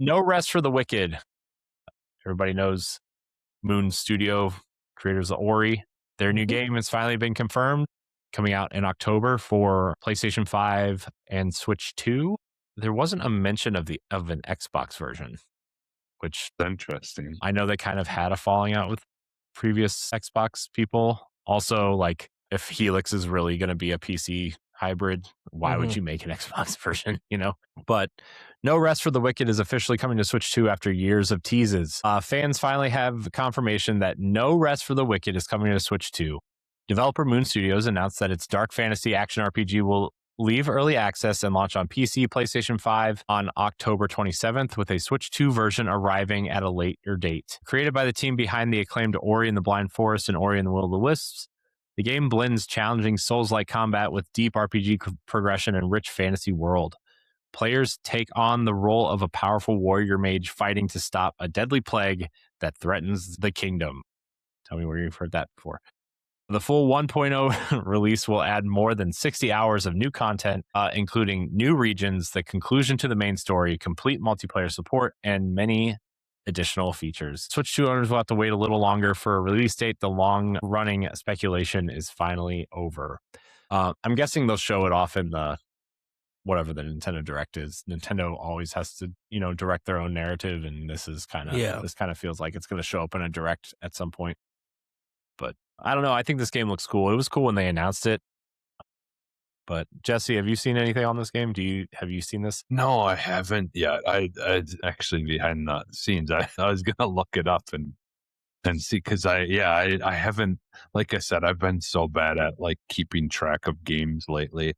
No rest for the wicked. Everybody knows Moon Studio, creators of Ori. Their new game has finally been confirmed, coming out in October for PlayStation 5 and Switch 2. There wasn't a mention of an Xbox version, which Interesting. I know they kind of had a falling out with previous Xbox people. Also, like, if Helix is really going to be a PC hybrid, why would you make an Xbox version, you know? But No Rest for the Wicked is officially coming to Switch 2 after years of teases. Fans finally have confirmation that No Rest for the Wicked is coming to Switch 2. Developer Moon Studios announced that its dark fantasy action RPG will leave early access and launch on PC, PlayStation 5 on October 27th, with a Switch 2 version arriving at a later date. Created by the team behind the acclaimed Ori and the Blind Forest and Ori and the Will of the Wisps, the game blends challenging Souls-like combat with deep RPG progression and rich fantasy world. Players take on the role of a powerful warrior mage fighting to stop a deadly plague that threatens the kingdom. Tell me where you've heard that before. The full 1.0 release will add more than 60 hours of new content, including new regions, the conclusion to the main story, complete multiplayer support, and many additional features. Switch 2 owners will have to wait a little longer for a release date. The long-running speculation is finally over. I'm guessing they'll show it off in the whatever the Nintendo Direct is. Nintendo always has to, direct their own narrative, and this kind of feels like it's going to show up in a Direct at some point. But I don't know. I think this game looks cool. It was cool when they announced it. But Jesse, have you seen anything on this game? Have you seen this? No, I haven't yet. I actually behind the scenes. I was gonna look it up and see, because I haven't. Like I said, I've been so bad at like keeping track of games lately.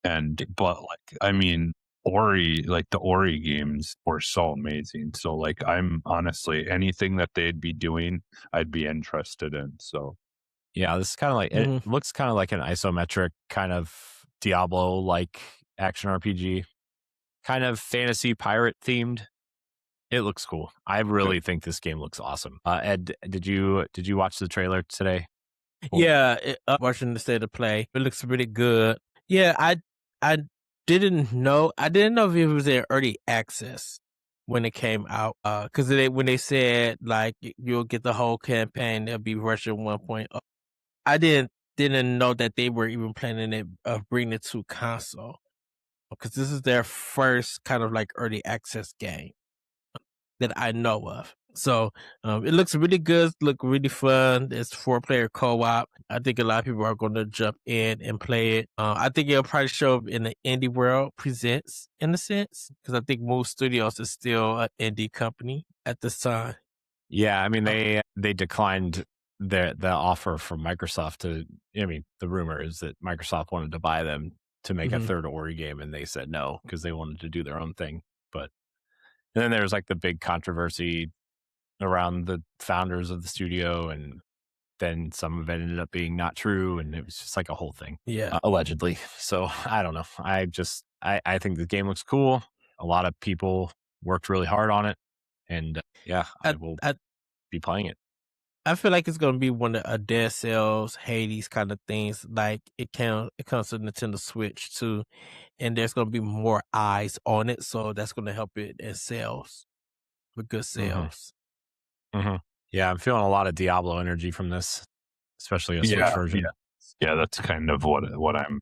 But like, I mean, Ori, like the Ori games were so amazing. So like, I'm honestly, anything that they'd be doing, I'd be interested in. So yeah, this is kind of like, it looks kind of like an isometric kind of Diablo-like action RPG, kind of fantasy pirate themed. It looks cool. I really think this game looks awesome. Ed, did you watch the trailer today? Yeah, watching the state of play. It looks really good. Yeah, I didn't know. I didn't know if it was in early access when it came out. Because when they said like you'll get the whole campaign, it'll be version 1.0. I didn't know that they were even planning it bringing it to console, because this is their first kind of like early access game that I know of. So it looks really good, look really fun. It's 4-player co-op. I think a lot of people are going to jump in and play it. I think it'll probably show up in the Indie World Presents in a sense, because I think Moon Studios is still an indie company at this time. Yeah, I mean they declined the offer from Microsoft to. I mean, the rumor is that Microsoft wanted to buy them to make a third Ori game, and they said no because they wanted to do their own thing. But and then there was like the big controversy around the founders of the studio, and then some of it ended up being not true, and it was just like a whole thing. Yeah, allegedly. So I don't know. I think the game looks cool. A lot of people worked really hard on it, and I will be playing it. I feel like it's going to be one of a Dead Cells, Hades kind of things. Like it comes to Nintendo Switch too, and there's going to be more eyes on it, so that's going to help it in sales, with good sales. Yeah, I'm feeling a lot of Diablo energy from this, especially a Switch version. Yeah, that's kind of what I'm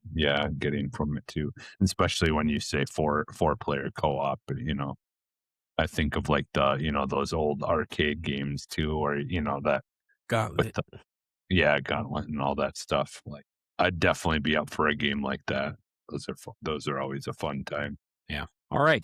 getting from it too. Especially when you say four-player co-op, I think of like the those old arcade games too, or that Gauntlet. Gauntlet and all that stuff. Like, I'd definitely be up for a game like that. Those are always a fun time. Yeah. All right.